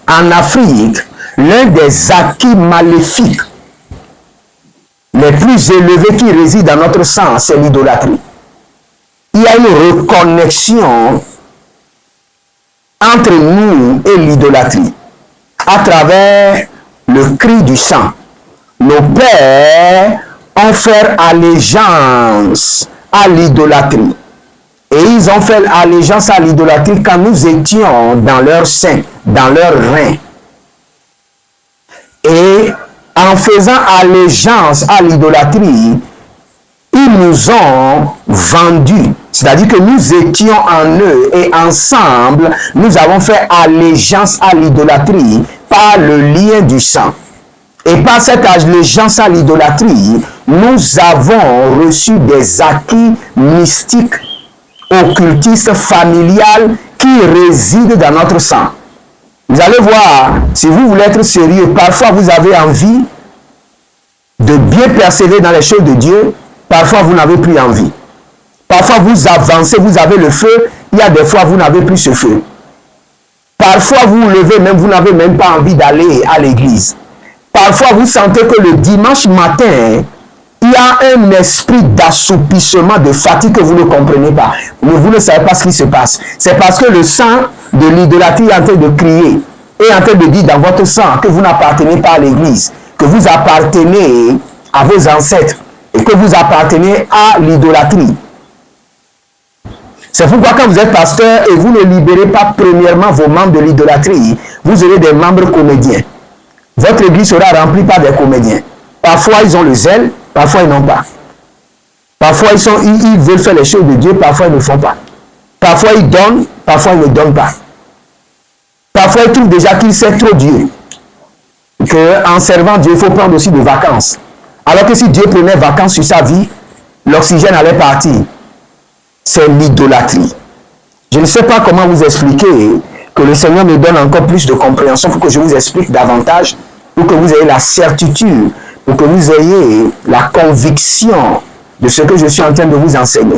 en Afrique, l'un des acquis maléfiques les plus élevés qui résident dans notre sang, c'est l'idolâtrie. Il y a une reconnexion entre nous et l'idolâtrie à travers le cri du sang. Nos pères ont fait allégeance à l'idolâtrie. Et ils ont fait allégeance à l'idolâtrie quand nous étions dans leur sein, dans leur rein. Et en faisant allégeance à l'idolâtrie, ils nous ont vendus. C'est-à-dire que nous étions en eux et ensemble, nous avons fait allégeance à l'idolâtrie par le lien du sang. Et par cette allégeance à l'idolâtrie, nous avons reçu des acquis mystiques, occultistes, familiales qui résident dans notre sang. Vous allez voir, si vous voulez être sérieux, parfois vous avez envie de bien persévérer dans les choses de Dieu, parfois vous n'avez plus envie. Parfois vous avancez, vous avez le feu, il y a des fois vous n'avez plus ce feu. Parfois vous vous levez même, vous n'avez même pas envie d'aller à l'église. Parfois vous sentez que le dimanche matin, il y a un esprit d'assoupissement, de fatigue que vous ne comprenez pas. Vous ne savez pas ce qui se passe. C'est parce que le sang de l'idolâtrie est en train de crier, est en train de dire dans votre sang que vous n'appartenez pas à l'église, que vous appartenez à vos ancêtres et que vous appartenez à l'idolâtrie. C'est pourquoi quand vous êtes pasteur et vous ne libérez pas premièrement vos membres de l'idolâtrie, vous aurez des membres comédiens. Votre église sera remplie par des comédiens. Parfois ils ont le zèle, parfois ils n'ont pas. Parfois ils veulent faire les choses de Dieu, parfois ils ne le font pas. Parfois ils donnent, parfois ils ne donnent pas. Parfois ils trouvent déjà qu'ils servent trop Dieu. Qu'en servant Dieu, il faut prendre aussi des vacances. Alors que si Dieu prenait vacances sur sa vie, l'oxygène allait partir. C'est l'idolâtrie. Je ne sais pas comment vous expliquer, que le Seigneur me donne encore plus de compréhension pour que je vous explique davantage, pour que vous ayez la certitude, pour que vous ayez la conviction de ce que je suis en train de vous enseigner.